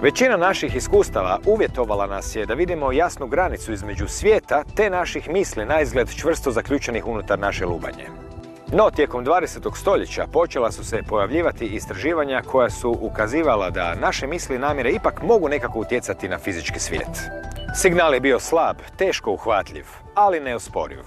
Većina naših iskustava uvjetovala nas je da vidimo jasnu granicu između svijeta te naših misli, naizgled čvrsto zaključenih unutar naše lubanje. No, tijekom 20. stoljeća počela su se pojavljivati istraživanja koja su ukazivala da naše misli i namjere ipak mogu nekako utjecati na fizički svijet. Signal je bio slab, teško uhvatljiv, ali neosporiv.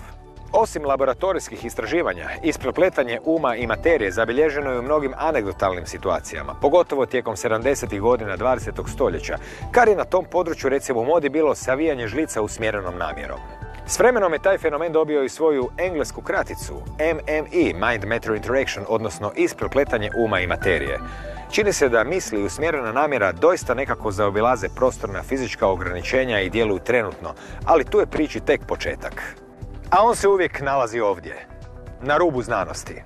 Osim laboratorijskih istraživanja, isprepletanje uma i materije zabilježeno je u mnogim anegdotalnim situacijama, pogotovo tijekom 70. godina 20. stoljeća, kad je na tom području recimo u modi bilo savijanje žlica usmjerenom namjerom. S vremenom je taj fenomen dobio i svoju englesku kraticu, MME, Mind Matter Interaction, odnosno isprepletanje uma i materije. Čini se da misli i usmjerena namjera doista nekako zaobilaze prostorna fizička ograničenja i djeluju trenutno, ali tu je priči tek početak. A on se uvijek nalazi ovdje, na rubu znanosti.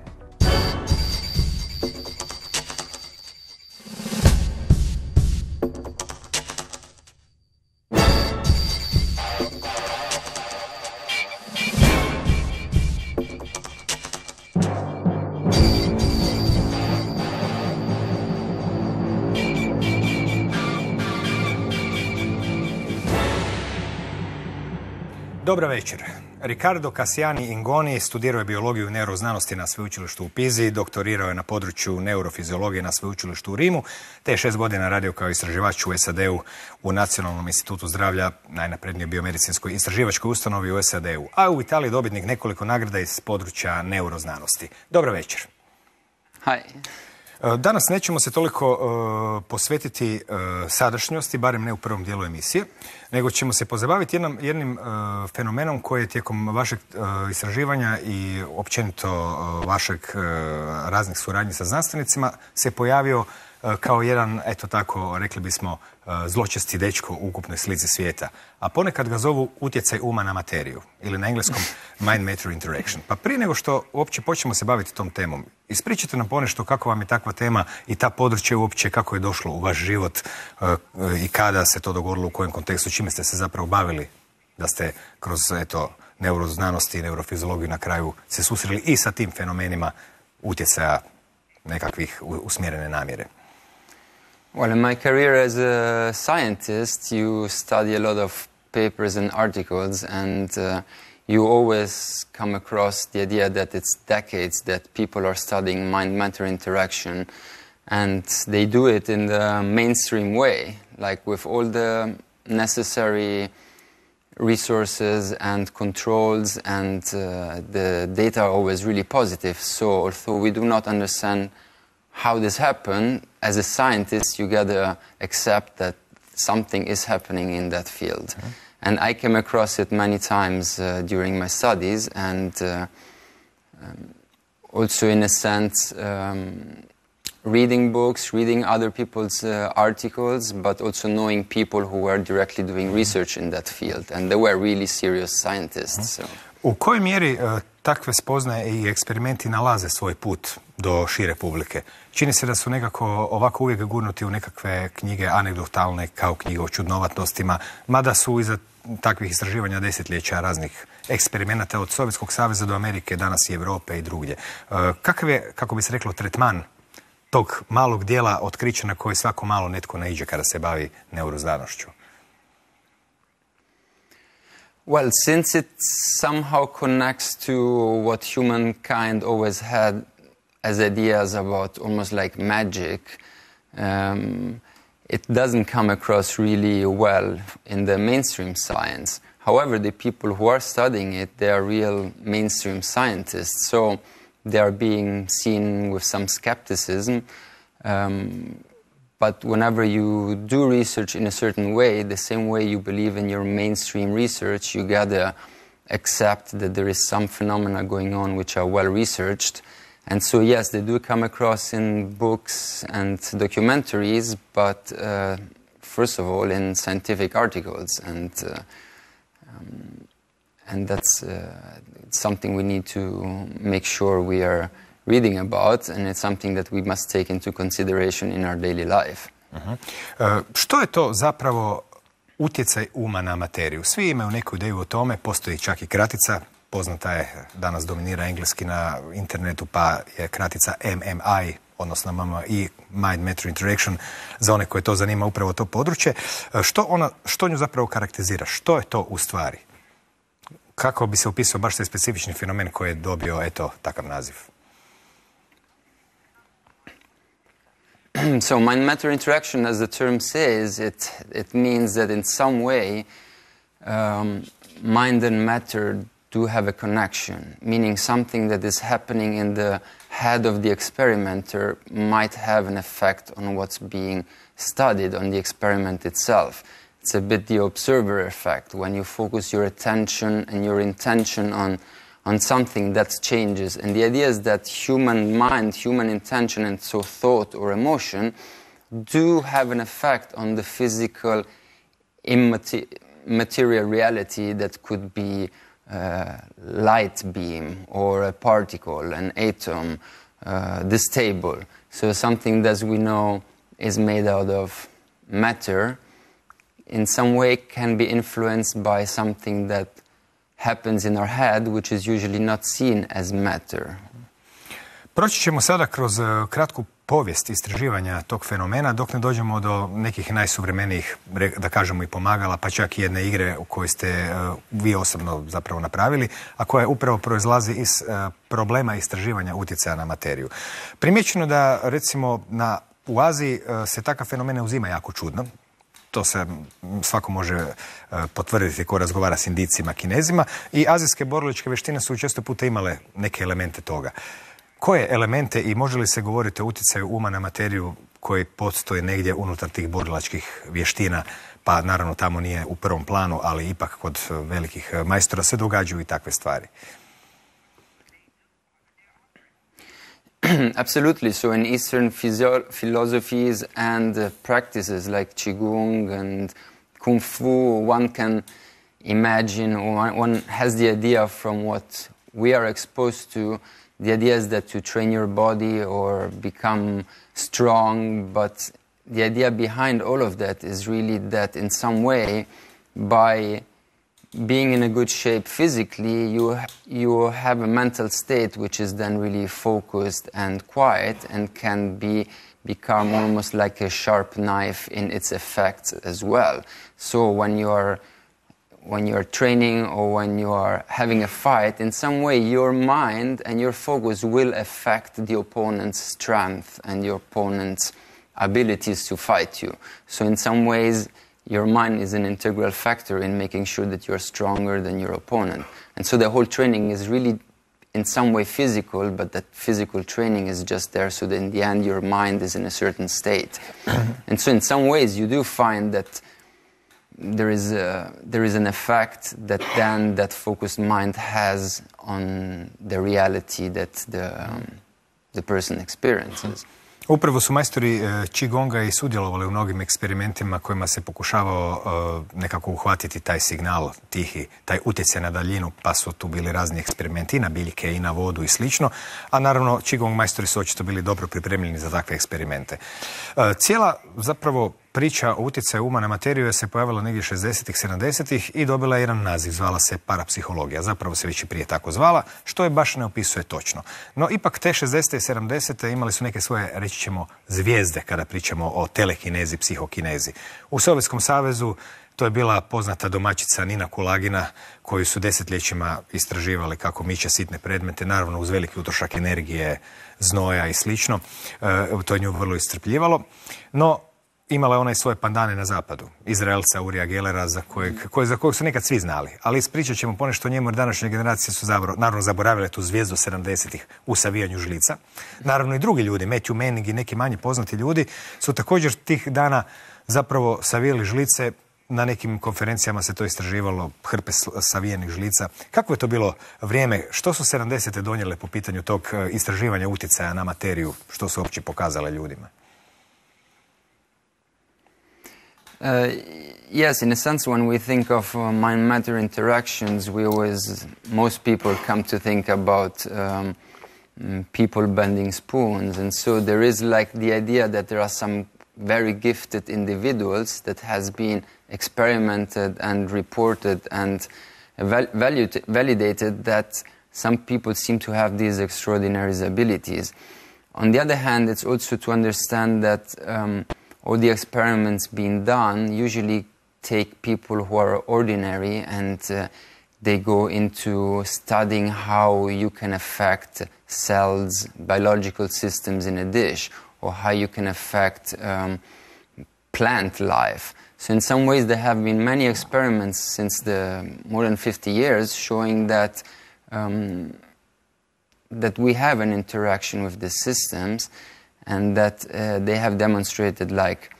Dobar večer. Ricardo Cassiani Ingoni studirao je biologiju i neuroznanosti na sveučilištu u Pizi, doktorirao je na području neurofiziologije na sveučilištu u Rimu, te je 6 godina radio kao istraživač u SAD-u u Nacionalnom institutu zdravlja, najnaprednijoj biomedicinskoj istraživačkoj ustanovi u SAD-u, a u Italiji dobitnik nekoliko nagrada iz područja neuroznanosti. Dobar večer. Hi. Danas nećemo se toliko posvetiti sadašnjosti, barem ne u prvom dijelu emisije, nego ćemo se pozabaviti jednim fenomenom koji je tijekom vašeg istraživanja i općenito vašeg raznih suradnji sa znanstvenicima se pojavio kao jedan, eto tako, rekli bismo, zločesti dečko u ukupnoj slici svijeta. A ponekad ga zovu utjecaj uma na materiju, ili na engleskom Mind Matter Interaction. Pa prije nego što uopće počnemo se baviti tom temom, ispričajte nam ponešto kako vam je takva tema i ta područje uopće, kako je došlo u vaš život i kada se to dogodilo, u kojem kontekstu, čime ste se zapravo bavili, da ste kroz, eto, neuroznanosti i neurofiziologiju na kraju se susreli i sa tim fenomenima utjecaja nekakvih usmjerene namjere. Well, in my career as a scientist, you study a lot of papers and articles, and you always come across the idea that it's decades that people are studying mind-matter interaction, and they do it in the mainstream way, like with all the necessary resources and controls, and the data are always really positive. So although we do not understand how this happened, as a scientist you gotta accept that something is happening in that field. Mm-hmm. And I came across it many times during my studies, and also in a sense reading books, reading other people's articles, but also knowing people who were directly doing research in that field, and they were really serious scientists. Mm-hmm. So. U kojoj mjeri takve spoznaje i eksperimenti nalaze svoj put do šire publike? Čini se da su nekako ovako uvijek gurnuti u nekakve knjige anegdotalne, kao knjige o čudnovatostima, mada su iza takvih istraživanja desetljeća raznih eksperimenata od Sovjetskog saveza do Amerike, danas i Europe i drugdje. Kakav je, kako bi se reklo, tretman tog malog dijela otkrića na koji svako malo netko naiđe kada se bavi neuroznanošću? Well, since it somehow connects to what humankind always had as ideas about almost like magic, it doesn't come across really well in the mainstream science. However, the people who are studying it, they are real mainstream scientists, so they are being seen with some skepticism. But whenever you do research in a certain way, the same way you believe in your mainstream research, you gotta accept that there is some phenomena going on which are well researched. And so yes, they do come across in books and documentaries, but first of all in scientific articles, and that's something we need to make sure we are reading about, and it's something that we must take into consideration in our daily life. Što je to zapravo utjecaj uma na materiju? Svi imaju neku ideju o tome, postoji čak i kratica, poznata je, danas dominira engleski na internetu, pa je kratica MMI, odnosno imamo i mind-matter interaction za one koje to zanima upravo to područje. Što nju zapravo karakterizira? Što je to u stvari? Kako bi se opisao baš taj specifični fenomen koji je dobio, eto, takav naziv? So mind-matter interaction, as the term says, it means that in some way mind and matter do have a connection, meaning something that is happening in the head of the experimenter might have an effect on what's being studied, on the experiment itself. It's a bit the observer effect. When you focus your attention and your intention on something, that changes. And the idea is that human mind, human intention, and so thought or emotion do have an effect on the physical, immaterial reality that could be light beam or a particle, an atom, this table. So something that we know is made out of matter in some way can be influenced by something that happens in our head, which is usually not seen as matter. Proći ćemo sada kroz kratku povijest istraživanja tog fenomena dok ne dođemo do nekih najsuvremenijih, da kažemo, i pomagala, pa čak i jedne igre u kojoj ste vi osobno zapravo napravili, a koja upravo proizlazi iz problema istraživanja utjecaja na materiju. Primjećeno da, recimo, u Aziji se takav fenomen ne uzima jako čudno. To se svako može potvrditi ko razgovara s Indijcima, Kinezima, i azijske borilačke vještine su često puta imale neke elemente toga. Koje elemente i može li se govoriti o utjecaju uma na materiju koji postoji negdje unutar tih borilačkih vještina, pa naravno tamo nije u prvom planu, ali ipak kod velikih majstora se događaju i takve stvari? Absolutely. So in Eastern philosophies and practices like Qigong and Kung Fu, one can imagine, one has the idea from what we are exposed to. The idea is that you train your body or become strong, but the idea behind all of that is really that in some way, by being in a good shape physically, you have a mental state which is then really focused and quiet and can become almost like a sharp knife in its effects as well. So when you are training or when you are having a fight, in some way your mind and your focus will affect the opponent's strength and your opponent's abilities to fight you. So in some ways, your mind is an integral factor in making sure that you're stronger than your opponent. And so the whole training is really in some way physical, but that physical training is just there so that in the end your mind is in a certain state. And so in some ways you do find that there is an effect that then that focused mind has on the reality that the person experiences. Upravo su majstori Qigonga i sudjelovali u mnogim eksperimentima kojima se pokušavao nekako uhvatiti taj signal tihi, taj utjecaj na daljinu, pa su tu bili razni eksperimenti i na biljke i na vodu i slično, a naravno Qigong majstori su očito bili dobro pripremljeni za takve eksperimente. Cijela zapravo priča o utjecaju uma na materiju je se pojavila negdje 60-ih, 70-ih i dobila jedan naziv, zvala se parapsihologija. Zapravo se već i prije tako zvala, što je baš ne opisuje točno. No ipak te 60. i 70. imali su neke svoje, reći ćemo, zvijezde kada pričamo o telekinezi, psihokinezi. U Sovjetskom savezu to je bila poznata domaćica Nina Kulagina, koju su desetljećima istraživali kako miče sitne predmete, naravno uz veliki utrošak energije, znoja i slično. To je nju vrlo iscrpljivalo. No, imala je ona i svoje pandane na zapadu. Izraelca Urija Gelera, za kojeg su nekad svi znali. Ali ispričat ćemo ponešto o njemu, jer današnje generacije su naravno zaboravile tu zvijezdu 70-ih u savijanju žlica. Naravno i drugi ljudi, Matthew Manning i neki manje poznati ljudi, su također tih dana zapravo savijali žlice. Na nekim konferencijama se to istraživalo, hrpe savijenih žlica. Kako je to bilo vrijeme? Što su 70. donijele po pitanju tog istraživanja utjecaja na materiju? Što su uopće pokazale ljudima? Yes, in a sense, when we think of mind-matter interactions, most people come to think about people bending spoons, and so there is like the idea that there are some very gifted individuals that has been experimented and reported and validated that some people seem to have these extraordinary abilities. On the other hand, it's also to understand that all the experiments being done usually take people who are ordinary and they go into studying how you can affect cells, biological systems in a dish, or how you can affect plant life. So in some ways there have been many experiments since more than 50 years showing that that we have an interaction with these systems, and that they have demonstrated, like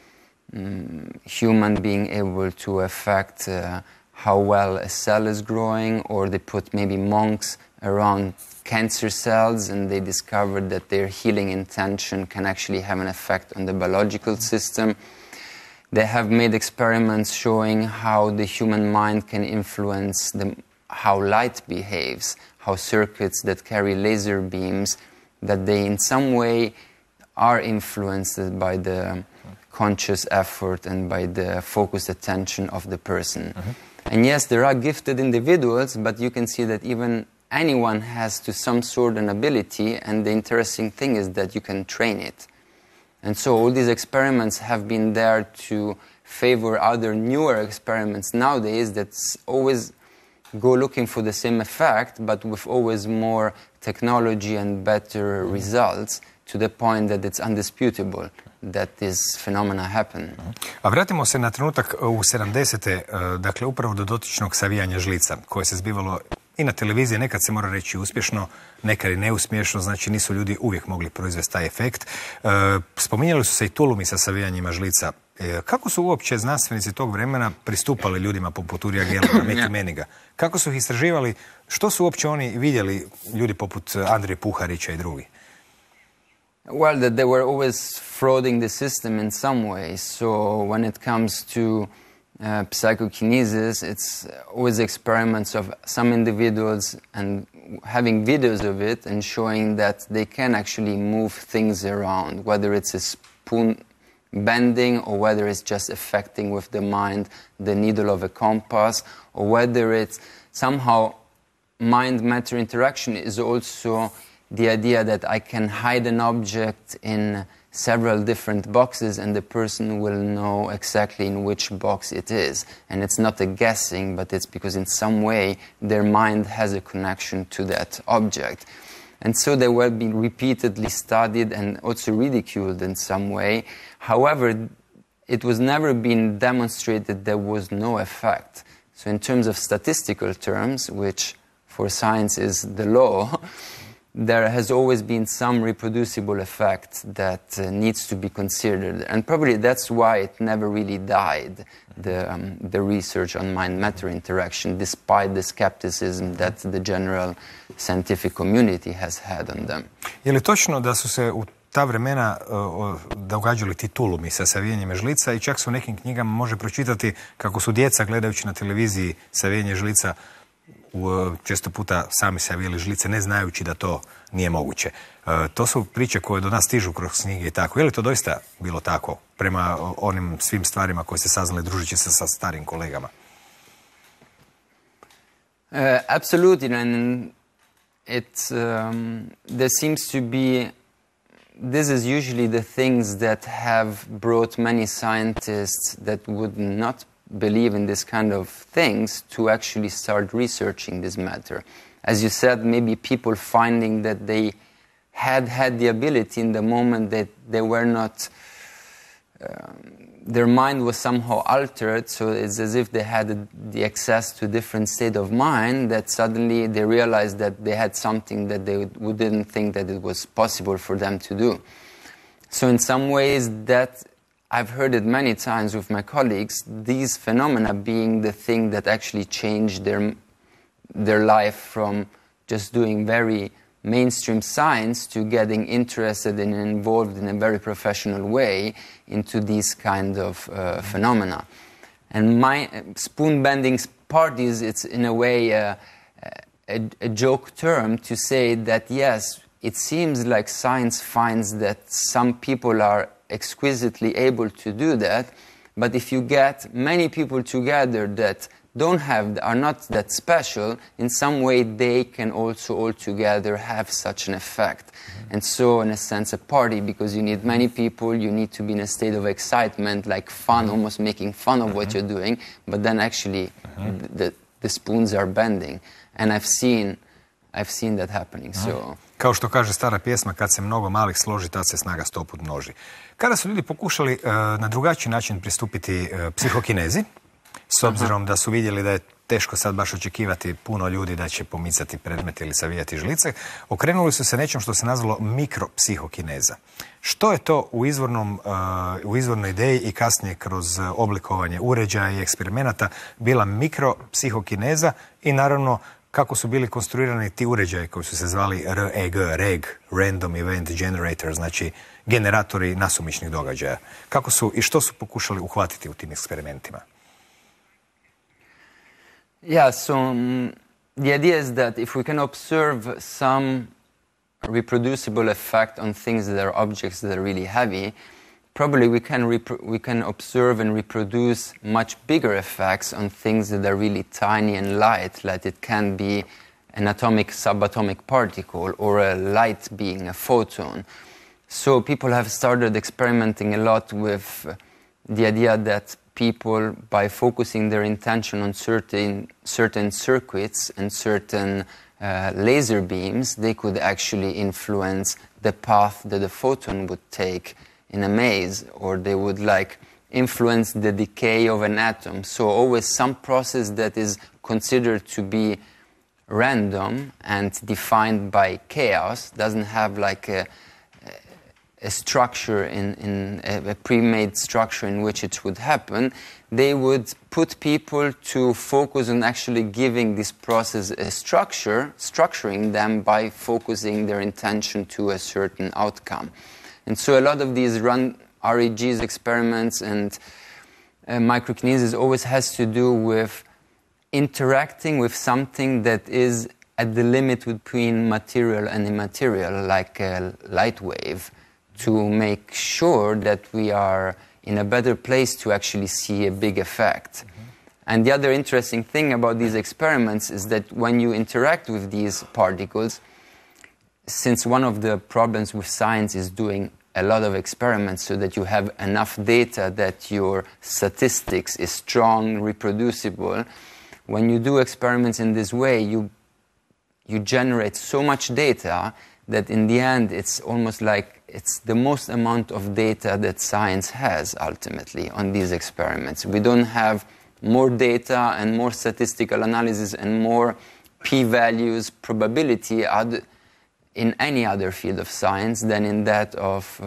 human being able to affect how well a cell is growing, or they put maybe monks around cancer cells and they discovered that their healing intention can actually have an effect on the biological system. They have made experiments showing how the human mind can influence how light behaves, how circuits that carry laser beams, that they in some way are influenced by the conscious effort and by the focused attention of the person. And yes, there are gifted individuals, but you can see that even anyone has to some sort an ability, and the interesting thing is that you can train it. And so all these experiments have been there to favor other newer experiments nowadays that always go looking for the same effect, but with always more technology and better results, to the point that it's undisputable that this phenomena happen. A vratimo se na trenutak u 70. Dakle, upravo do dotičnog savijanja žlica, koje se zbivalo i na televiziji, nekad se mora reći uspješno, nekad i neuspješno, znači nisu ljudi uvijek mogli proizvesti taj efekt. Spominjali su se i tulumi sa savijanjima žlica. Kako su uopće znanstvenici tog vremena pristupali ljudima poput Urija Gelana, Meki Meniga? Kako su ih istraživali? Što su uopće oni vidjeli, ljudi poput Andrije Puharića i drugi? Well, that they were always frauding the system in some way. So when it comes to psychokinesis, it's always experiments of some individuals and having videos of it and showing that they can actually move things around, whether it's a spoon bending or whether it's just affecting with the mind the needle of a compass, or whether it's somehow mind-matter interaction is also the idea that I can hide an object in several different boxes and the person will know exactly in which box it is. And it's not a guessing, but it's because in some way their mind has a connection to that object. And so they were being repeatedly studied and also ridiculed in some way. However, it was never been demonstrated there was no effect. So in terms of statistical terms, which for science is the law, there has always been some reproducible effect that needs to be considered. And probably that's why it never really died, the research on mind-matter interaction, despite the skepticism that the general scientific community has had on them. Je li točno da su se u ta vremena događali ti tulumi sa savijanjem žlica i čak su u nekim knjigama može pročitati kako su djeca gledajući na televiziji savijanje žlica često puta sami savijali žlice ne znajući da to nije moguće. To su priče koje do nas stižu kroz knjige i tako. Je li to doista bilo tako prema onim svim stvarima koje ste saznali družeći se sa starim kolegama? Absolutely, and there seems to be, this is usually the things that have brought many scientists that would not believe in this kind of things to actually start researching this matter. As you said, maybe people finding that they had the ability in the moment that they were not, their mind was somehow altered, so it's as if they had the access to a different state of mind, that suddenly they realized that they had something that they didn't think that it was possible for them to do. So in some ways that I've heard it many times with my colleagues, these phenomena being the thing that actually changed their life from just doing very mainstream science to getting interested and involved in a very professional way into these kind of phenomena. And my spoon-bending parties, it's in a way a joke term to say that yes, it seems like science finds that some people are exquisitely able to do that, but if you get many people together that are not that special, in some way they can also altogether have such an effect. And so, in a sense, a party, because you need many people, you need to be in a state of excitement, like fun, almost making fun of what you're doing, but then actually the spoons are bending. And I've seen that happening. So. Kao što kaže stara pjesma, kad se mnogo malih složi, tad se snaga stoput množi. Kada su ljudi pokušali na drugačiji način pristupiti psihokinezi, s obzirom da su vidjeli da je teško sad baš očekivati puno ljudi da će pomicati predmete ili savijati žlice, okrenuli su se nečem što se nazvalo mikropsihokineza. Što je to u izvornoj ideji i kasnije kroz oblikovanje uređaja i eksperimenata bila mikropsihokineza i naravno kako su bili konstruirani ti uređaji koji su se zvali REG, Random Event Generator, znači generatori nasumičnih događaja. Kako su i što su pokušali uhvatiti u tim eksperimentima? Yeah, so the idea is that if we can observe some reproducible effect on things that are objects that are really heavy, probably we can observe and reproduce much bigger effects on things that are really tiny and light, like it can be an atomic, subatomic particle or a light being a photon. So people have started experimenting a lot with the idea that people, by focusing their intention on certain circuits and certain laser beams, they could actually influence the path that the photon would take in a maze, or they would influence the decay of an atom. So always some process that is considered to be random and defined by chaos, doesn't have a structure, a pre-made structure in which it would happen, they would put people to focus on actually giving this process a structure, structuring them by focusing their intention to a certain outcome. And so a lot of these REGs experiments and microkinesis always has to do with interacting with something that is at the limit between material and immaterial, like a light wave, to make sure that we are in a better place to actually see a big effect. And the other interesting thing about these experiments is that when you interact with these particles, since one of the problems with science is doing a lot of experiments so that you have enough data that your statistics is strong, reproducible, when you do experiments in this way, you generate so much data that in the end it's almost like it's the most amount of data that science has ultimately on these experiments. We don't have more data and more statistical analysis and more p-values probability in any other field of science than in that of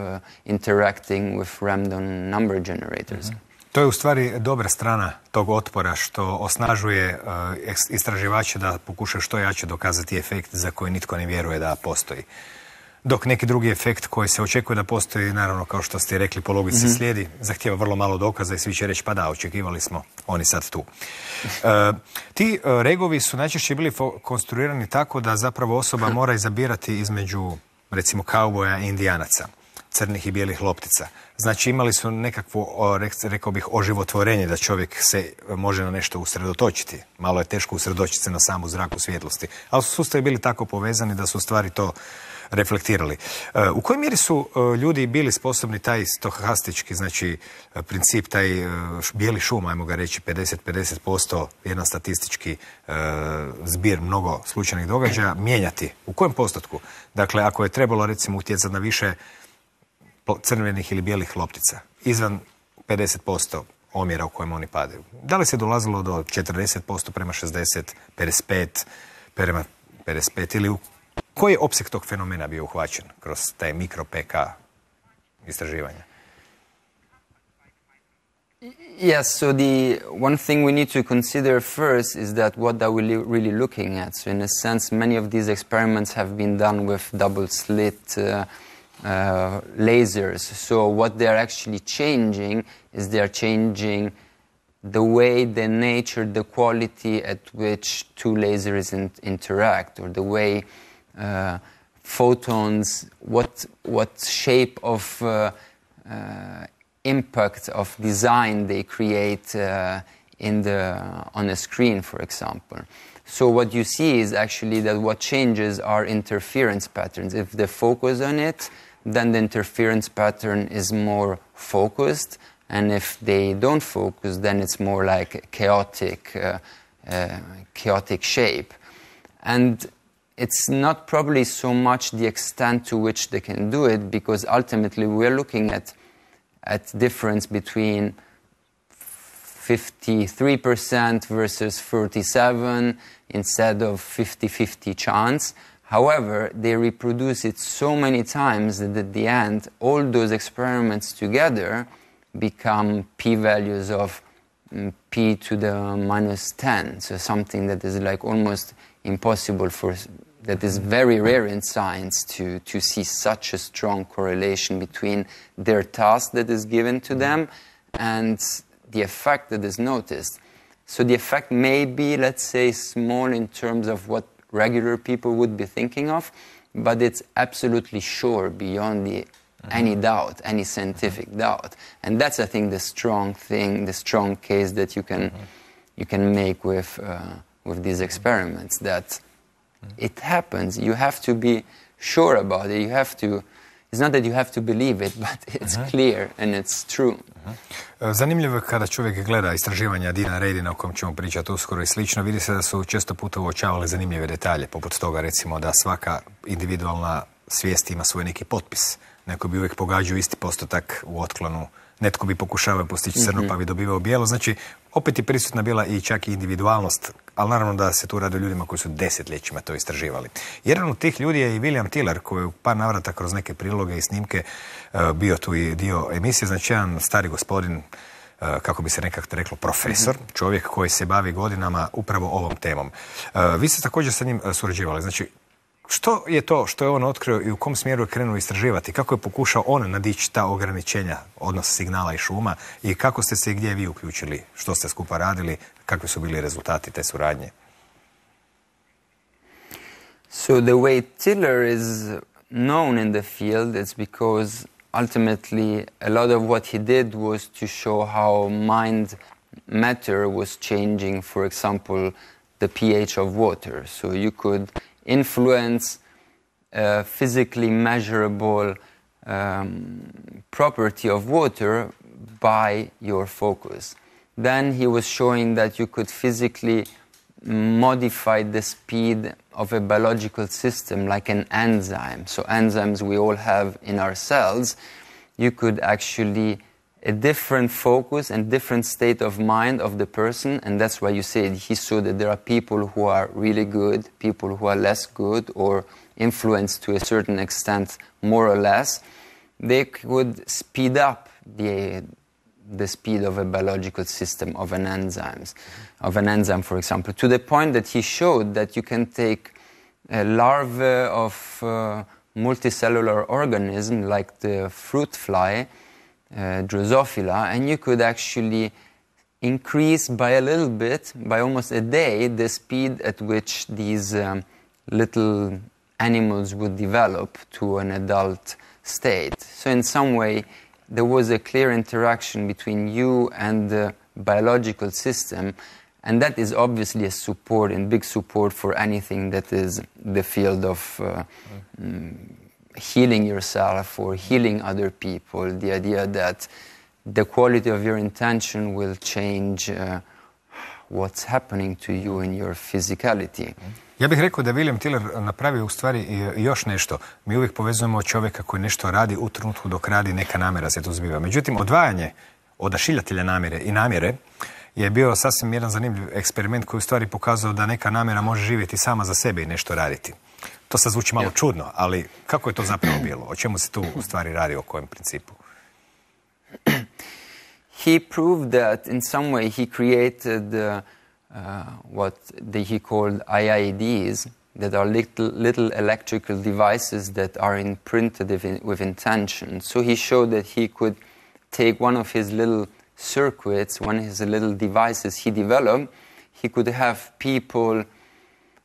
interacting with random number generators. To je u stvari dobra strana tog otpora što osnažuje istraživače da pokušaju što jače dokazati efekt za koji nitko ne vjeruje da postoji. Dok neki drugi efekt koji se očekuje da postoji, naravno kao što ste rekli po logici slijedi, zahtijeva vrlo malo dokaza i svi će reći pa da, očekivali smo, oni sad tu. Ti regovi su najčešće bili konstruirani tako da zapravo osoba mora izabirati između recimo kauboja i indijanaca, crnih i bijelih loptica. Znači imali su nekakvo, rekao bih, oživotvorenje da čovjek se može na nešto usredotočiti. Malo je teško usredotočiti se na samu zraku svjetlosti, ali su sustavi bili tako povezani da su u stvari to reflektirali. U kojoj mjeri su ljudi bili sposobni taj stohastički, znači princip, taj bijeli šum, ajmo ga reći, 50% jedan statistički zbir mnogo slučajnih događaja, mijenjati? U kojem postotku? Dakle, ako je trebalo recimo utjecati na više crvenih ili bijelih loptica, izvan 50% omjera u kojem oni padaju. Da li se dolazilo do 40% prema 60, 55 prema 55 ili koji je opseg tog fenomena bio uhvaćen kroz taj mikro PK istraživanja? Yes, so the one thing we need to consider first is that what are we really looking at. So in a sense, many of these experiments have been done with double slit lasers. So what they're actually changing is they're changing the way, the nature, the quality at which two lasers interact, or the way photons, what shape of impact of design they create on a screen, for example. So what you see is actually that what changes are interference patterns. If they focus on it, then the interference pattern is more focused, and if they don't focus, then it's more like a chaotic shape. And it's not probably so much the extent to which they can do it, because ultimately we're looking at difference between 53% versus 47% instead of 50-50 chance. However, they reproduce it so many times that at the end, all those experiments together become p-values of p to the minus 10. So something that is like almost impossible that is very rare in science to see such a strong correlation between their task that is given to them and the effect that is noticed. So the effect may be, let's say, small in terms of what regular people would be thinking of, but it's absolutely sure beyond any doubt, any scientific doubt. And that's, I think, the strong thing, the strong case that you can make with these experiments, that it happens. You have to be sure about it. You have to. It's not that you have to believe it, but it's clear and it's true. Zanimljivo je kada čovjek gleda istraživanja Dina Redina, o kojem ćemo pričati uskoro i slično, vidi se da su često puta uočavali zanimljive detalje, poput toga recimo da svaka individualna svijest ima svoj neki potpis. Neko bi uvijek pogađao isti postotak u otklonu, netko bi pokušavao postići crno pa bi dobivao bijelo. Znači, opet je prisutna bila i čak i individualnost, ali naravno da se tu radi o ljudima koji su desetljećima to istraživali. Jedan od tih ljudi je i William Tiller, koji je u par navrata kroz neke priloge i snimke bio tu i dio emisije. Znači, jedan stari gospodin, kako bi se nekako reklo, profesor, čovjek koji se bavi godinama upravo ovom temom. Vi ste također sa njim surađivali. Znači, što je to što je on otkrio i u kom smjeru je krenuo istraživati? Kako je pokušao on nadići ta ograničenja odnosa signala i šuma i kako ste se i gdje vi uključili? Što ste skupa radili? Kakvi su bili rezultati te suradnje? So the way Tiller is known in the field is because ultimately a lot of what he did was to show how matter was changing, for example, the pH of water. So you could influence a physically measurable property of water by your focus. Then he was showing that you could physically modify the speed of a biological system like an enzyme. So enzymes we all have in our cells. You could actually a different focus and different state of mind of the person, and that's why you said he saw that there are people who are really good, people who are less good, or influenced to a certain extent more or less. They could speed up the speed of a biological system of an enzyme, for example, to the point that he showed that you can take a larvae of multicellular organism like the fruit fly, Drosophila, and you could actually increase by a little bit, by almost a day, the speed at which these little animals would develop to an adult state. So in some way, there was a clear interaction between you and the biological system, and that is obviously a support and big support for anything that is the field of healing yourself or healing other people, the idea that the quality of your intention will change what's happening to you in your physicality. Ja bih rekao da William Tiller napravio u stvari još nešto. Mi uvijek povezujemo čovjeka koji nešto radi u trenutku dok radi, neka namjera se tu zbiva. Međutim, odvajanje odašiljatelja namjere i namjere je bio sasvim jedan zanimljiv eksperiment koji u stvari pokazao da neka namjera može živjeti sama za sebe i nešto raditi. To sad zvuči malo čudno, ali kako je to zapravo bilo? O čemu se tu u stvari radi, o kojem principu? He proved that in some way he created what he called IIDs, that are little electrical devices that are imprinted with intention. So he showed that he could take one of his little circuits, one of his little devices he developed, he could have people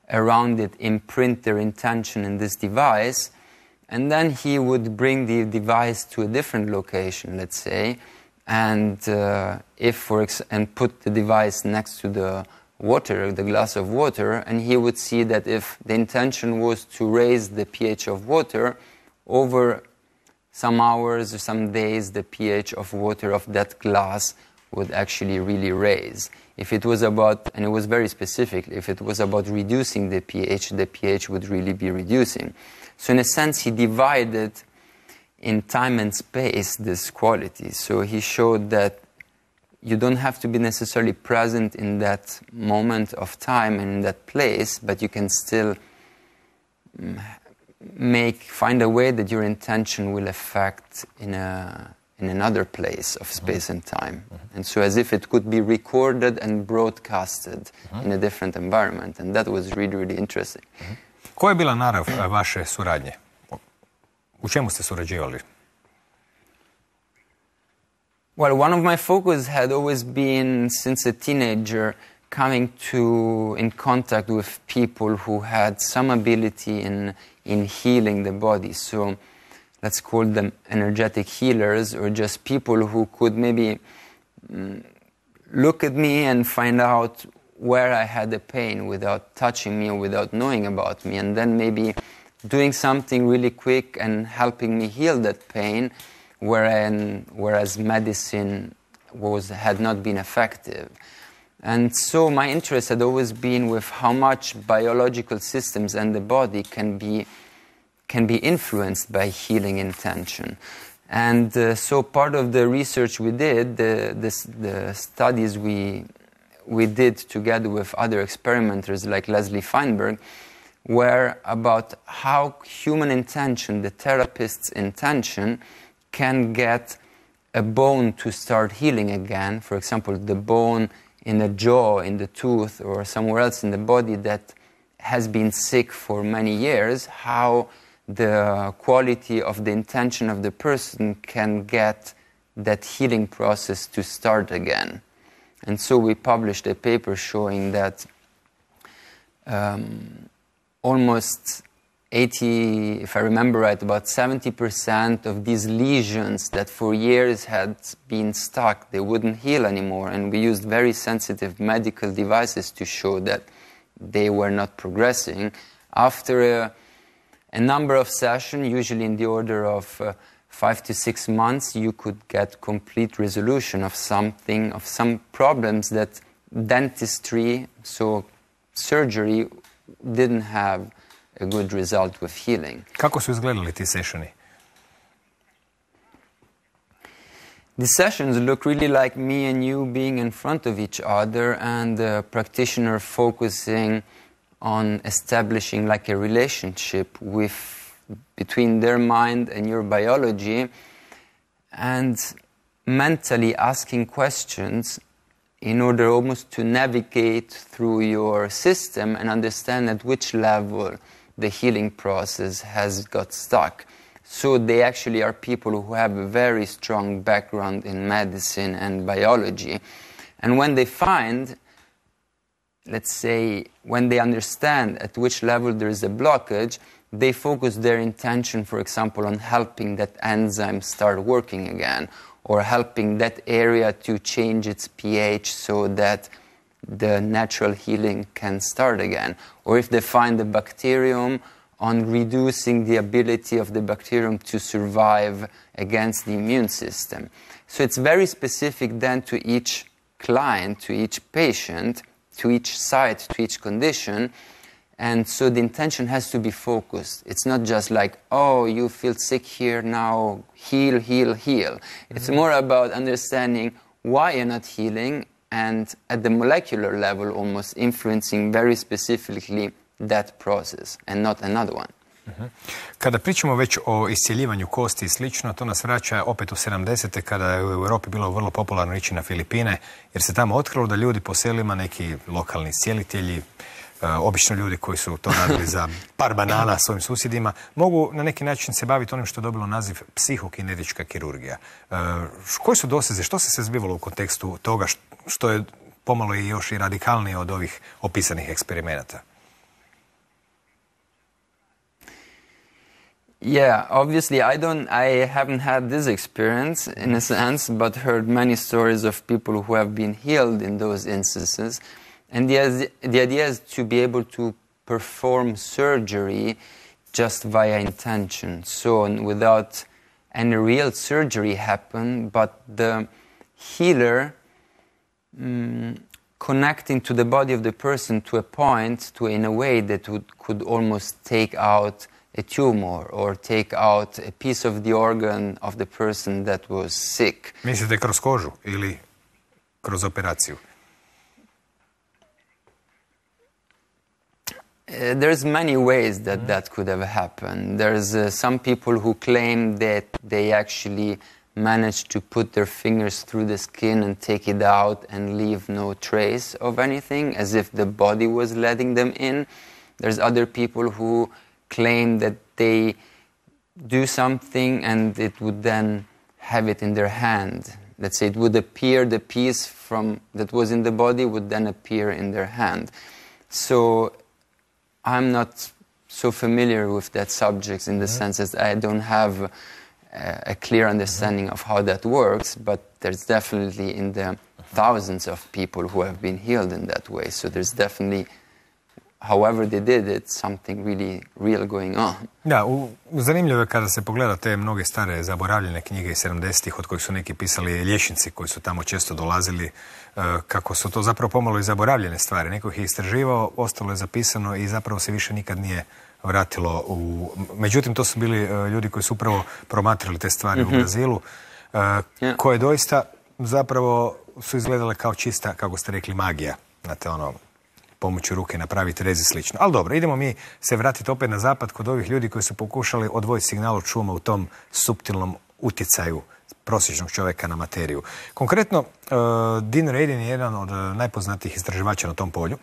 around it imprint their intention in this device, and then he would bring the device to a different location, let's say, and and put the device next to the water, the glass of water, and he would see that if the intention was to raise the pH of water, over some hours or some days the pH of water of that glass would actually really raise. If it was about, and it was very specific, if it was about reducing the pH would really be reducing. So in a sense he divided in time and space this quality. So he showed that you don't have to be necessarily present in that moment of time and in that place, but you can still find a way that your intention will affect in another place of space and time. And so as if it could be recorded and broadcasted in a different environment. And that was really, really interesting. Koja je bila narav vaše suradnje? U čemu ste surađivali? Well, one of my focus had always been, since a teenager, coming in contact with people who had some ability in healing the body. So let's call them energetic healers, or just people who could maybe look at me and find out where I had the pain without touching me or without knowing about me, and then maybe doing something really quick and helping me heal that pain, whereas medicine had not been effective. And so my interest had always been with how much biological systems and the body can be influenced by healing intention. And so part of the research we did, the studies we did together with other experimenters like Leslie Feinberg, were about how human intention, the therapist's intention, can get a bone to start healing again. For example, the bone in the jaw, in the tooth, or somewhere else in the body that has been sick for many years, how the quality of the intention of the person can get that healing process to start again. And so we published a paper showing that almost 80, if I remember right, about 70% of these lesions that for years had been stuck, they wouldn't heal anymore. And we used very sensitive medical devices to show that they were not progressing. After a number of sessions, usually in the order of 5 to 6 months, you could get complete resolution of some problems that dentistry, so surgery, didn't have a good result with healing. Kako su izgledali ti sessioni? The sessions look really like me and you being in front of each other, and the practitioner focusing on establishing like a relationship between their mind and your biology, and mentally asking questions in order almost to navigate through your system and understand at which level the healing process has got stuck. So they actually are people who have a very strong background in medicine and biology. And when they find, let's say, when they understand at which level there is a blockage, they focus their intention, for example, on helping that enzyme start working again, or helping that area to change its pH so that the natural healing can start again. Or if they find the bacterium, on reducing the ability of the bacterium to survive against the immune system. So it's very specific then to each client, to each patient, to each site, to each condition. And so the intention has to be focused. It's not just like, oh, you feel sick here, now heal, heal, heal. It's more about understanding why you're not healing, and at the molecular level almost influencing very specifically that process and not another one. Kada pričamo već o iscjeljivanju kosti i slično, to nas vraća opet u 70. kada je u Europi bilo vrlo popularno ići na Filipine, jer se tamo otkrilo da ljudi po selima, neki lokalni iscijelitelji, obično ljudi koji su to radili za par banana svojim susjedima, mogu na neki način se baviti onim što je dobilo naziv psihokinetička kirurgija. Koji su doseze, što se zbivalo u kontekstu toga što je pomalo i još i radikalnije od ovih opisanih eksperimenata? Yeah, obviously I haven't had this experience in a sense, but heard many stories of people who have been healed in those instances. And the idea is to be able to perform surgery just via intention. So without any real surgery happen, but the healer connecting to the body of the person to a point, in a way that could almost take out a tumor or take out a piece of the organ of the person that was sick. Mislite kroz kožu ili kroz operaciju? There's many ways that could have happened. There's some people who claim that they actually managed to put their fingers through the skin and take it out and leave no trace of anything, as if the body was letting them in. There's other people who claim that they do something and it would then have it in their hand. Let's say it would appear, the piece that was in the body would then appear in their hand. So I'm not so familiar with that subject in the sense that I don't have a clear understanding of how that works, but there's definitely in the thousands of people who have been healed in that way. So there's definitely, however they did it, something really real going on. Da, zanimljivo je kada se pogleda te mnoge stare zaboravljene knjige iz 70-ih od kojih su neki pisali liječnici koji su tamo često dolazili, kako su to zapravo pomalo i zaboravljene stvari. Neko ih je istraživao, ostalo je zapisano i zapravo se više nikad nije vratilo u... Međutim, to su bili ljudi koji su upravo promatrali te stvari u Brazilu, koje doista zapravo su izgledale kao čista, kako ste rekli, magija. Znate, pomoću ruke napraviti rez i slično. Ali dobro, idemo mi se vratiti opet na zapad kod ovih ljudi koji su pokušali odvojiti signal od šuma u tom suptilnom utjecaju prosječnog čovjeka na materiju. Konkretno, Dean Radin je jedan od najpoznatijih istraživača na tom polju.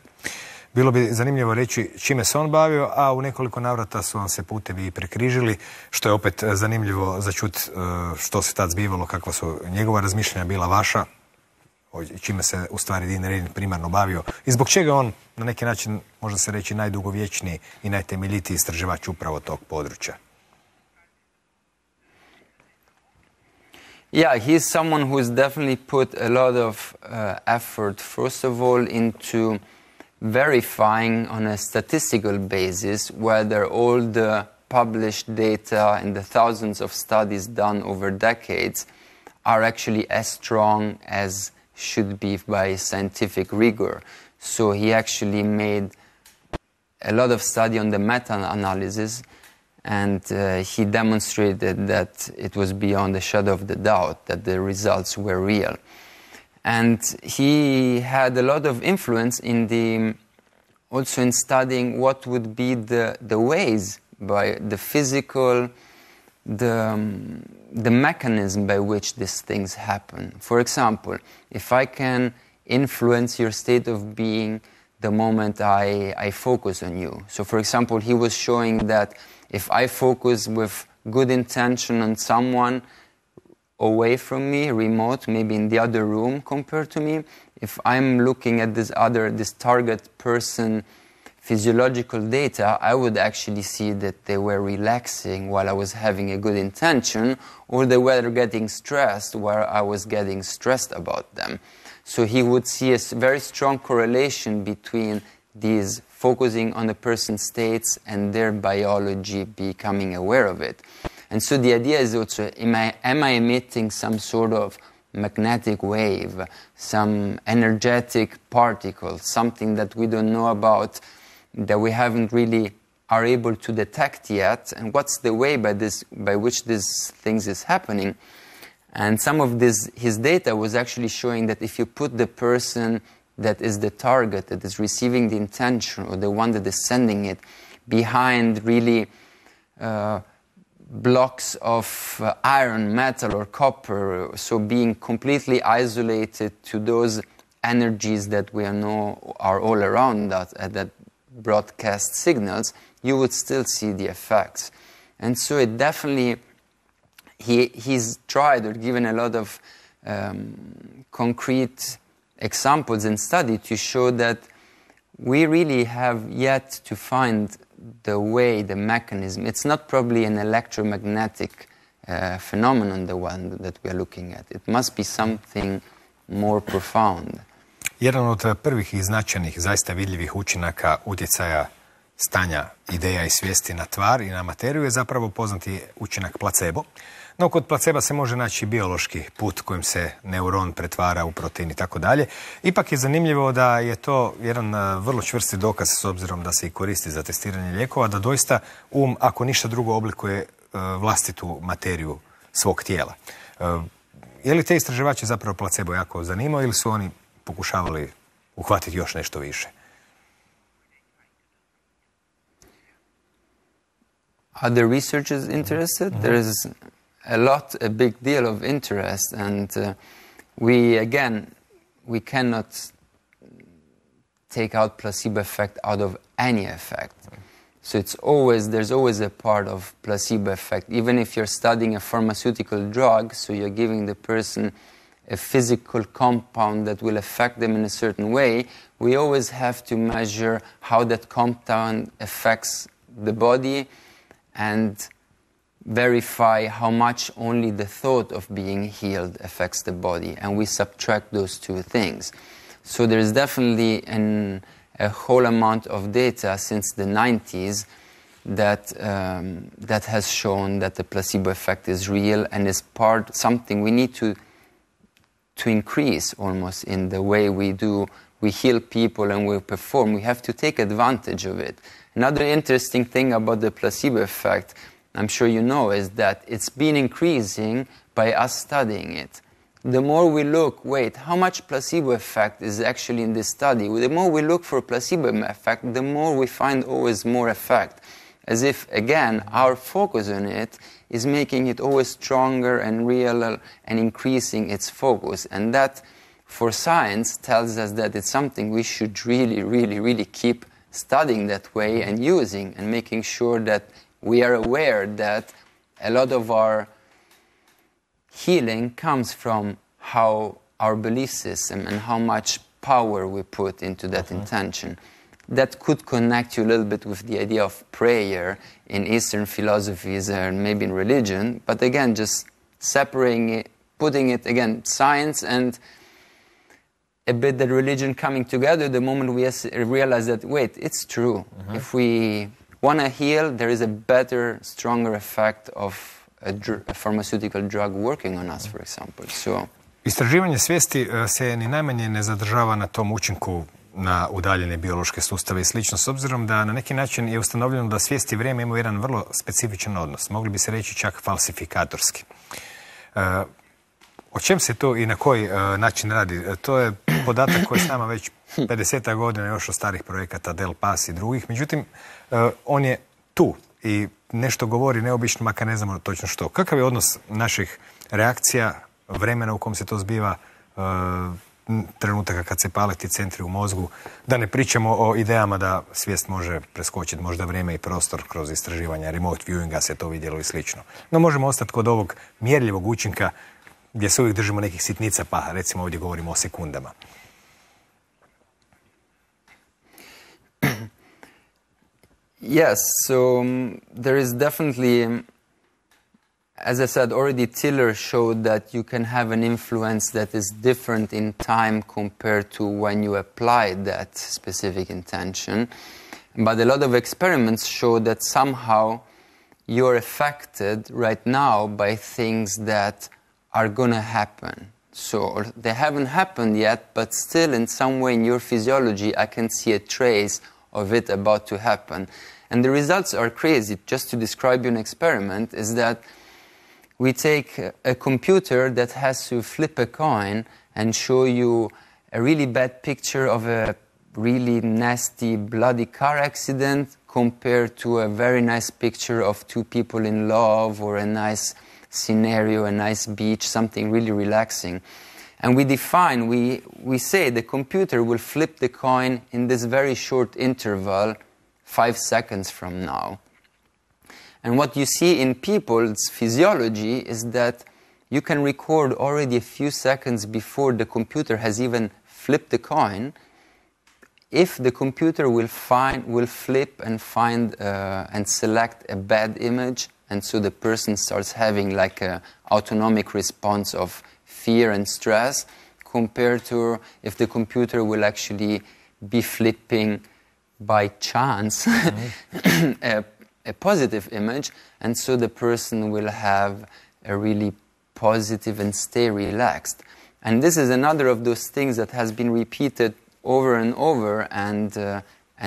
Bilo bi zanimljivo reći čime se on bavio, a u nekoliko navrata su vam se putevi prekrižili, što je opet zanimljivo za čut što se tad zbivalo, kakva su njegova razmišljanja bila, vaša, čime se u stvari Dean Radin primarno bavio i zbog čega on na neki način, može se reći, najdugovječniji i najtemeljitiji istraživač upravo tog područja. Yeah, he's someone who's definitely put a lot of effort, first of all, into verifying on a statistical basis whether all the published data and the thousands of studies done over decades are actually as strong as should be by scientific rigor. So he actually made a lot of study on the meta-analysis, and he demonstrated that it was beyond a shadow of the doubt that the results were real. And he had a lot of influence also in studying what would be the ways by the physical, the mechanism by which these things happen. For example, if I can influence your state of being the moment I focus on you. So for example, he was showing that if I focus with good intention on someone away from me, remote, maybe in the other room compared to me, if I'm looking at this target person physiological data, I would actually see that they were relaxing while I was having a good intention, or they were getting stressed while I was getting stressed about them. So he would see a very strong correlation between these focusing on the person's states and their biology becoming aware of it. And so the idea is also, am I emitting some sort of magnetic wave, some energetic particle, something that we don't know about, that we haven't really are able to detect yet, and what's the way by which this things is happening? And some of his data was actually showing that if you put the person that is the target, that is receiving the intention, or the one that is sending it, behind really blocks of iron, metal, or copper, so being completely isolated to those energies that we know are all around us, that broadcast signals, you would still see the effects. And so it definitely, he's tried or given a lot of concrete examples and study to show that we really have yet to find the way, the mechanism, it's not probably an electromagnetic phenomenon, the one that we are looking at. It must be something more profound. Jedan od prvih i značajnih, zaista vidljivih učinaka utjecaja stanja ideja i svijesti na tvar i na materiju je zapravo poznati učinak placebo. No, kod placeba se može naći biološki put kojim se neuron pretvara u protein i tako dalje. Ipak je zanimljivo da je to jedan vrlo čvrsti dokaz, s obzirom da se i koristi za testiranje lijekova, da doista ako ništa drugo, oblikuje vlastitu materiju svog tijela. Je li te istraživače zapravo placebo jako zanimao ili su oni pokušavali uhvatiti još nešto više? Are the researchers interested? There is a big deal of interest, and we cannot take out placebo effect out of any effect. So there's always a part of placebo effect. Even if you're studying a pharmaceutical drug, so you're giving the person a physical compound that will affect them in a certain way, we always have to measure how that compound affects the body and verify how much only the thought of being healed affects the body, and we subtract those two things. So there's definitely a whole amount of data since the 90s that has shown that the placebo effect is real and is something we need to increase almost in the way we heal people and we perform. We have to take advantage of it. Another interesting thing about the placebo effect, I'm sure you know, is that it's been increasing by us studying it. The more we look, how much placebo effect is actually in this study? The more we look for placebo effect, the more we find always more effect. As if, again, our focus on it is making it always stronger and realer and increasing its focus. And that, for science, tells us that it's something we should really, really, really keep studying that way and using, and making sure that we are aware that a lot of our healing comes from how our belief system and how much power we put into that intention. That could connect you a little bit with the idea of prayer in Eastern philosophies and maybe in religion, but again, just separating it, putting it, again, science and a bit the religion coming together the moment we realize that, it's true. If we want to heal, there is a better, stronger effect of a pharmaceutical drug working on us, for example. So, istraživanje svijesti se ni najmanje ne zadržava na tom učinku na udaljene biološke sustave i slično, s obzirom da na neki način je ustanovljeno da svijest i vrijeme imaju jedan vrlo specifičan odnos. Mogli bi se reći čak falsifikatorski. O čem se to i na koji način radi? To je podatak koji je s nama već 50 godina još od starih projekata Del Pas i drugih. Međutim, on je tu i nešto govori neobično, makar ne znamo točno što. Kakav je odnos naših reakcija, vremena u kom se to zbiva, trenutaka kad se pale ti centri u mozgu, da ne pričamo o idejama da svijest može preskočiti možda vrijeme i prostor kroz istraživanja remote viewinga, se to vidjelo i slično. No možemo ostati kod ovog mjerljivog učinka gdje se uvijek držimo nekih sitnica, pa recimo ovdje govorimo o sekundama. Yes, so there is definitely, as I said, already Tiller showed that you can have an influence that is different in time compared to when you applied that specific intention. But a lot of experiments show that somehow you're affected right now by things that are going to happen. So they haven't happened yet, but still in some way in your physiology I can see a trace of it about to happen. And the results are crazy. Just to describe you an experiment is that we take a computer that has to flip a coin and show you a really bad picture of a really nasty, bloody car accident compared to a very nice picture of two people in love or a nice scenario, a nice beach, something really relaxing. And we define, we say the computer will flip the coin in this very short interval, 5 seconds from now. And what you see in people's physiology is that you can record already a few seconds before the computer has even flipped the coin if the computer will flip and find and select a bad image, and so the person starts having like a autonomic response of fear and stress, compared to if the computer will actually be flipping by chance a positive image, and so the person will have a really positive and stay relaxed. And this is another of those things that has been repeated over and over, and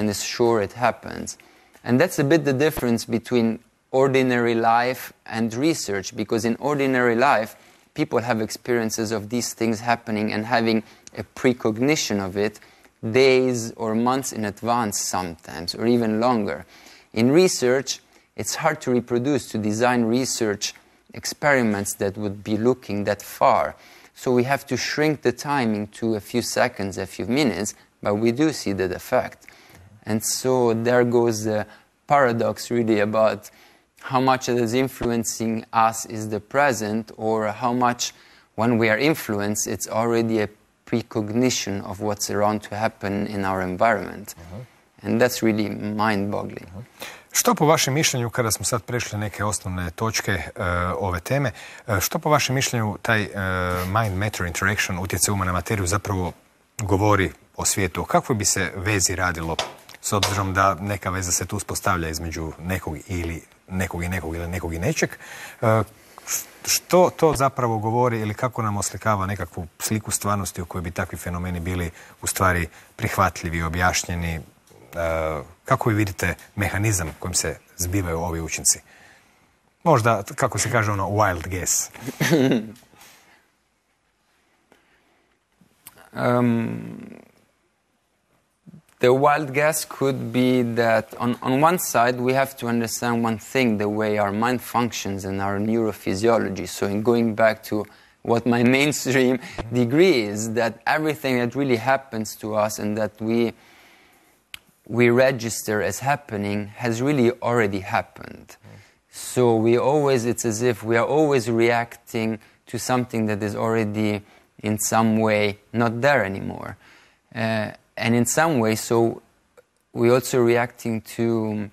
is sure it happens. And that's a bit the difference between ordinary life and research, because in ordinary life, people have experiences of these things happening and having a precognition of it days or months in advance sometimes, or even longer. In research, it's hard to reproduce, to design research experiments that would be looking that far. So we have to shrink the time into a few seconds, a few minutes, but we do see that effect. And so there goes the paradox really about how much that is influencing us is the present, or how much when we are influenced, it's already a precognition of what's around to happen in our environment. And that's really mind-boggling. Što po vašem mišljenju, kada smo sad prešli neke osnovne točke ove teme, što po vašem mišljenju taj mind-matter interaction, utjecaj uma na materiju, zapravo govori o svijetu? O kakvoj bi se vezi radilo, s obzirom da neka veza se tu uspostavlja između nekog ili nekog i nečeg? Što to zapravo govori, ili kako nam oslikava nekakvu sliku stvarnosti u kojoj bi takvi fenomeni bili u stvari prihvatljivi, objašnjeni? Kako vi vidite mehanizam kojim se zbivaju ovi učinci? Možda, kako se kaže, ono, wild guess. The wild guess could be that on one side we have to understand one thing, the way our mind functions and our neurophysiology. So in going back to what my mainstream degree is, that everything that really happens to us and that we register as happening has really already happened. So it's as if we are always reacting to something that is already in some way not there anymore. And in some way, so we're also reacting to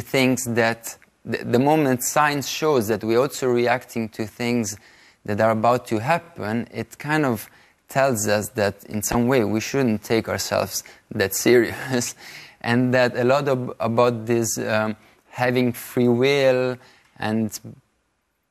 things that the moment science shows that we're also reacting to things that are about to happen, it kind of tells us that in some way we shouldn't take ourselves that serious, and that a lot about this having free will and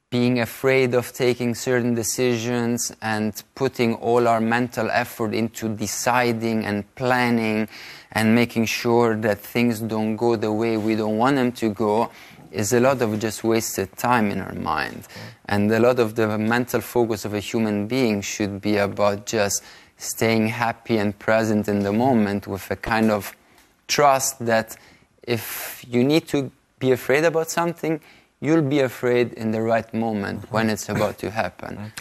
being afraid of taking certain decisions and putting all our mental effort into deciding and planning and making sure that things don't go the way we don't want them to go is a lot of just wasted time in our mind. And a lot of the mental focus of a human being should be about just staying happy and present in the moment with a kind of trust that if you need to be afraid about something, you'll be afraid in the right moment when it's about to happen.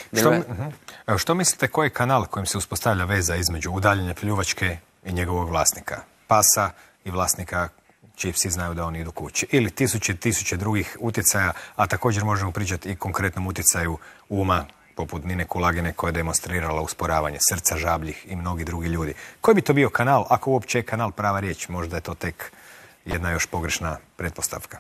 Što mislite, koji je kanal kojim se uspostavlja veza između udaljene pljuvačke i njegovog vlasnika? Pasa i vlasnika čiji psi znaju da oni idu kući. Ili tisuće drugih utjecaja, a također možemo pričati i konkretnom utjecaju uma, poput Nine Kulagine koja je demonstrirala usporavanje srca, žabljih i mnogi drugi ljudi. Koji bi to bio kanal, ako uopće je kanal prava riječ? Možda je to tek jedna još pogrešna pretpostavka.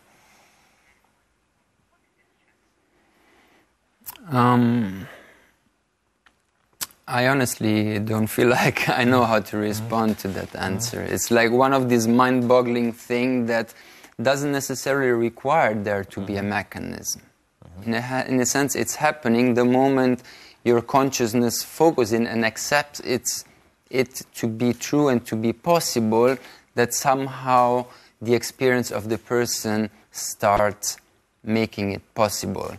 I honestly don't feel like I know how to respond to that answer. It's like one of these mind-boggling things that doesn't necessarily require there to be a mechanism. In a sense, it's happening the moment your consciousness focuses in and accepts it to be true and to be possible, that somehow the experience of the person starts making it possible.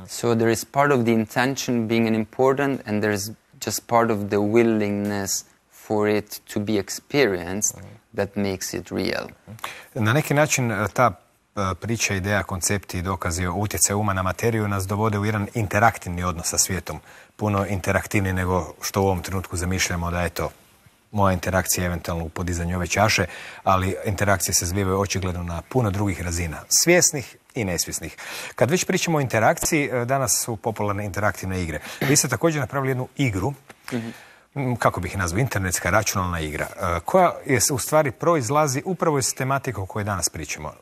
So there is part of the intention being an important, and there is just part of the willingness for it to be experienced that makes it real. Na neki način ta priča, ideja, koncepti i dokazi o utjecaju uma na materiju nas dovode u jedan interaktivni odnos sa svijetom. Puno interaktivni nego što u ovom trenutku zamišljamo da je to moja interakcija eventualno u podizanju ove čaše, ali interakcije se zbivaju očigledno na puno drugih razina, svjesnih i nesvjesnih. Kad već pričamo o interakciji, danas su popularne interaktivne igre. Vi ste također napravili jednu igru kako bih je nazvao, internetska računalna igra, koja je u stvari proizlazi upravo iz tematike o kojoj danas pričamo.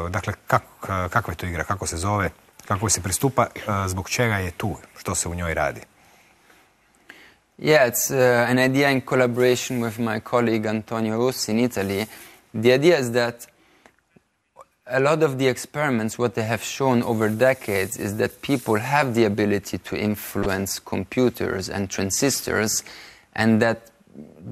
Dakle, kakva je to igra, kako se zove, kako se pristupa, zbog čega je tu, što se u njoj radi? Yeah, it's an idea in collaboration with my colleague Antonio Rossi in Italy. The idea is that a lot of the experiments, what they have shown over decades, is that people have the ability to influence computers and transistors, and that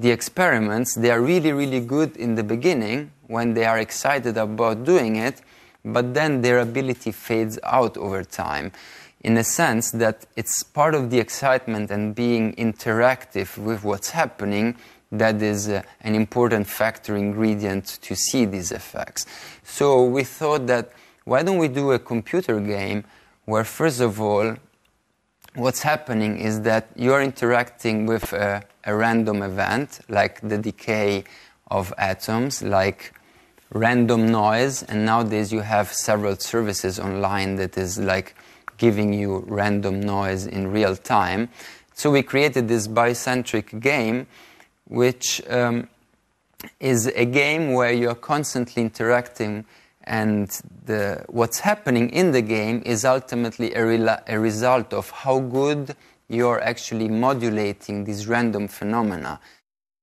the experiments, they are really, really good in the beginning when they are excited about doing it, but then their ability fades out over time, in a sense that it's part of the excitement and being interactive with what's happening that is an important factor ingredient to see these effects. So we thought that why don't we do a computer game where first of all what's happening is that you're interacting with a random event like the decay of atoms, like random noise, and nowadays you have several services online that is like giving you random noise in real time. So we created this bicentric game which is a game where you're constantly interacting, and what's happening in the game is ultimately a result of how good you're actually modulating these random phenomena.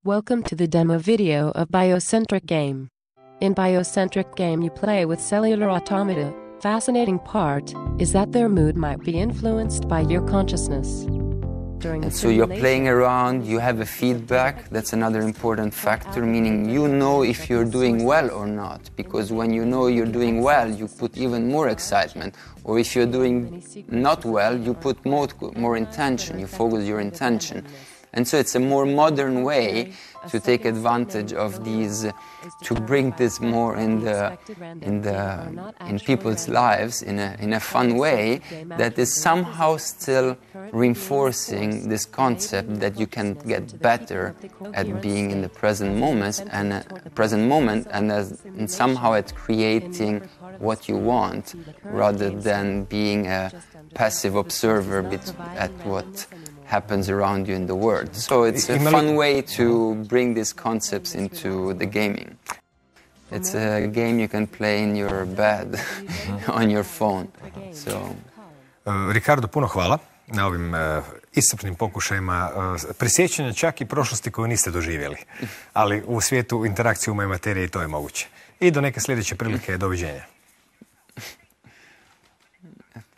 Welcome to the demo video of Biocentric Game. In Biocentric Game you play with cellular automata. Fascinating part is that their mood might be influenced by your consciousness. And so you're playing around, you have a feedback, that's another important factor, meaning you know if you're doing well or not, because when you know you're doing well, you put even more excitement, or if you're doing not well, you put more intention, you focus your intention. And so it's a more modern way to take advantage of these, to bring this more in people's lives in a fun way that is somehow still reinforcing this concept that you can get better at being in the present moment and somehow at creating what you want rather than being a passive observer at what happens around you in the world. So it's a fun way to bring these concepts into the gaming. It's a game you can play in your bed, on your phone. So. Ricardo, puno hvala na ovim iscrpnim pokušajima prisjećanja čak i prošlosti koju niste doživjeli. Ali u svijetu interakcije uma i materije i to je moguće. I do neke sljedeće prilike, doviđenja.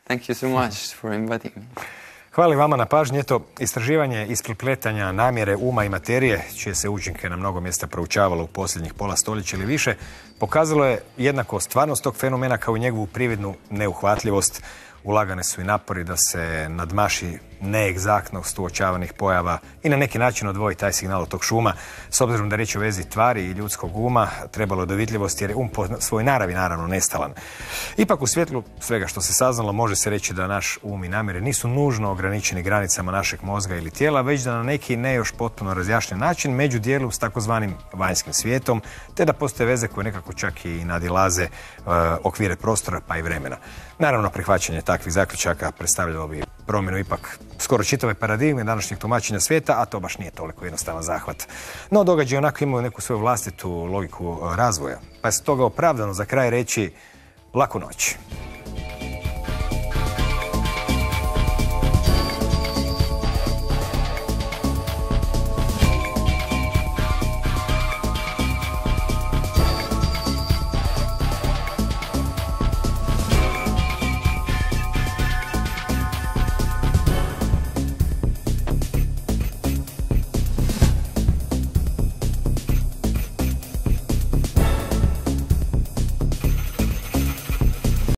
Thank you so much for inviting me. Hvala vama na pažnji. Eto, istraživanje isprepletanja namjere uma i materije, čije se učinke na mnogo mjesta proučavalo u posljednjih pola stoljeća ili više, pokazalo je jednako stvarnost tog fenomena kao i njegovu prividnu neuhvatljivost. Ulagane su i napori da se nadmaši neegzaktnost uočavanih pojava i na neki način odvoji taj signal od tog šuma. S obzirom da je riječ o vezi tvari i ljudskog uma, trebalo je dovidljivosti jer je po svojoj naravi naravno nestalan. Ipak u svjetlu svega što se saznalo može se reći da naš um i namjere nisu nužno ograničeni granicama našeg mozga ili tijela, već da na neki ne još potpuno razjašnjen način međudijelu s takozvanim vanjskim svijetom, te da postoje veze koje nekako čak i nadilaze okvire prostora pa i vremena. Naravno, prihvaćanje takvih zaključaka predstavljalo bi promjenu ipak skoro čitave paradigme današnjeg tumačenja svijeta, a to baš nije toliko jednostavan zahvat. No, događaji onako imaju neku svoju vlastitu logiku razvoja, pa je stoga opravdano za kraj reći laku noć.